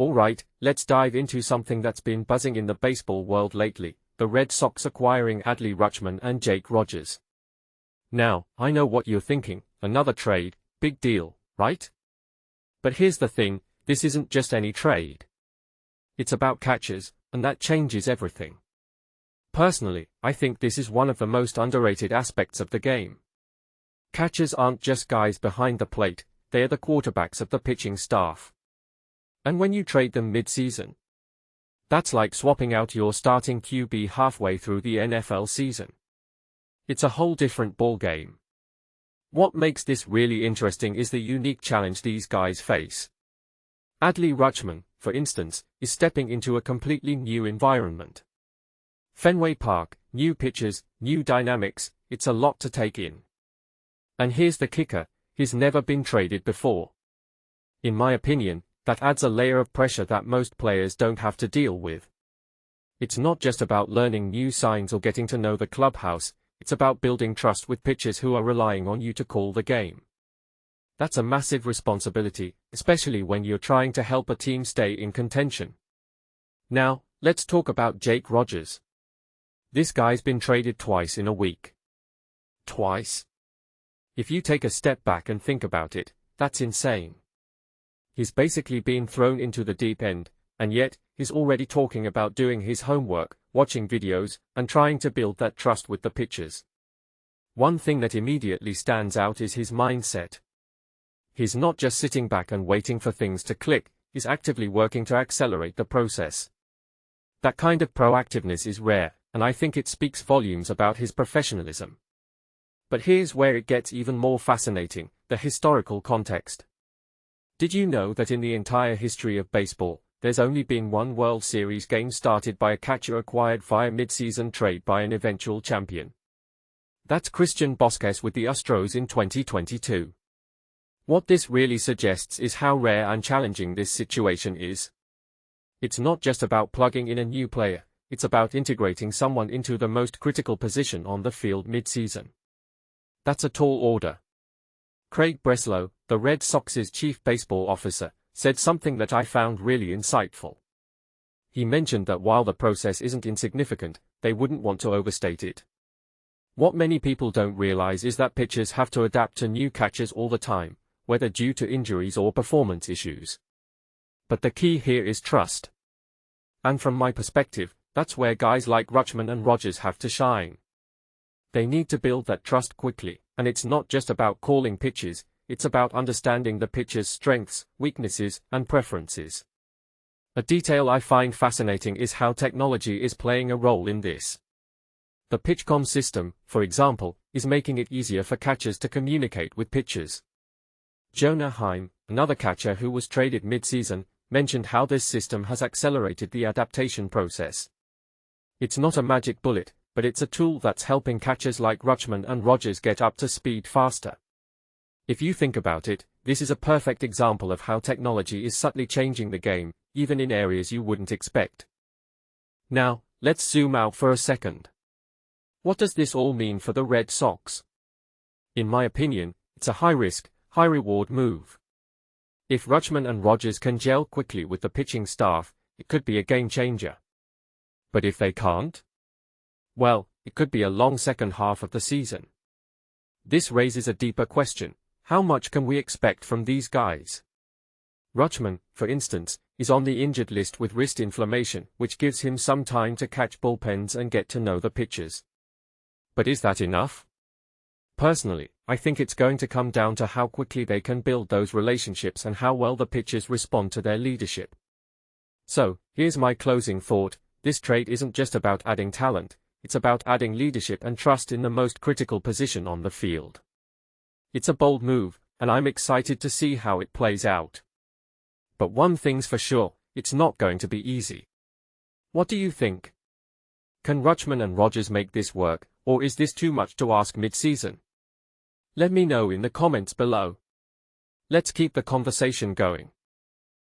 Alright, let's dive into something that's been buzzing in the baseball world lately, the Red Sox acquiring Adley Rutschman and Jake Rogers. Now, I know what you're thinking, another trade, big deal, right? But here's the thing, this isn't just any trade. It's about catchers, and that changes everything. Personally, I think this is one of the most underrated aspects of the game. Catchers aren't just guys behind the plate, they're the quarterbacks of the pitching staff. And when you trade them mid-season, that's like swapping out your starting QB halfway through the NFL season. It's a whole different ballgame. What makes this really interesting is the unique challenge these guys face. Adley Rutschman, for instance, is stepping into a completely new environment. Fenway Park, new pitchers, new dynamics, it's a lot to take in. And here's the kicker, he's never been traded before. In my opinion, that adds a layer of pressure that most players don't have to deal with. It's not just about learning new signs or getting to know the clubhouse, it's about building trust with pitchers who are relying on you to call the game. That's a massive responsibility, especially when you're trying to help a team stay in contention. Now, let's talk about Jake Rogers. This guy's been traded twice in a week. Twice? If you take a step back and think about it, that's insane. He's basically been thrown into the deep end, and yet, he's already talking about doing his homework, watching videos, and trying to build that trust with the pitchers. One thing that immediately stands out is his mindset. He's not just sitting back and waiting for things to click, he's actively working to accelerate the process. That kind of proactiveness is rare, and I think it speaks volumes about his professionalism. But here's where it gets even more fascinating, the historical context. Did you know that in the entire history of baseball, there's only been one World Series game started by a catcher acquired via mid-season trade by an eventual champion? That's Christian Vázquez with the Astros in 2022. What this really suggests is how rare and challenging this situation is. It's not just about plugging in a new player, it's about integrating someone into the most critical position on the field mid-season. That's a tall order. Craig Breslow, the Red Sox's chief baseball officer, said something that I found really insightful. He mentioned that while the process isn't insignificant, they wouldn't want to overstate it. What many people don't realize is that pitchers have to adapt to new catchers all the time, whether due to injuries or performance issues. But the key here is trust. And from my perspective, that's where guys like Rutschman and Rogers have to shine. They need to build that trust quickly, and it's not just about calling pitches, it's about understanding the pitcher's strengths, weaknesses, and preferences. A detail I find fascinating is how technology is playing a role in this. The PitchCom system, for example, is making it easier for catchers to communicate with pitchers. Jonah Heim, another catcher who was traded mid-season, mentioned how this system has accelerated the adaptation process. It's not a magic bullet, but it's a tool that's helping catchers like Rutschman and Rogers get up to speed faster. If you think about it, this is a perfect example of how technology is subtly changing the game, even in areas you wouldn't expect. Now, let's zoom out for a second. What does this all mean for the Red Sox? In my opinion, it's a high-risk, high-reward move. If Rutschman and Rogers can gel quickly with the pitching staff, it could be a game-changer. But if they can't? Well, it could be a long second half of the season. This raises a deeper question. How much can we expect from these guys? Rutschman, for instance, is on the injured list with wrist inflammation, which gives him some time to catch bullpens and get to know the pitchers. But is that enough? Personally, I think it's going to come down to how quickly they can build those relationships and how well the pitchers respond to their leadership. So, here's my closing thought, this trade isn't just about adding talent, it's about adding leadership and trust in the most critical position on the field. It's a bold move, and I'm excited to see how it plays out. But one thing's for sure, it's not going to be easy. What do you think? Can Rutschman and Rogers make this work, or is this too much to ask mid-season? Let me know in the comments below. Let's keep the conversation going.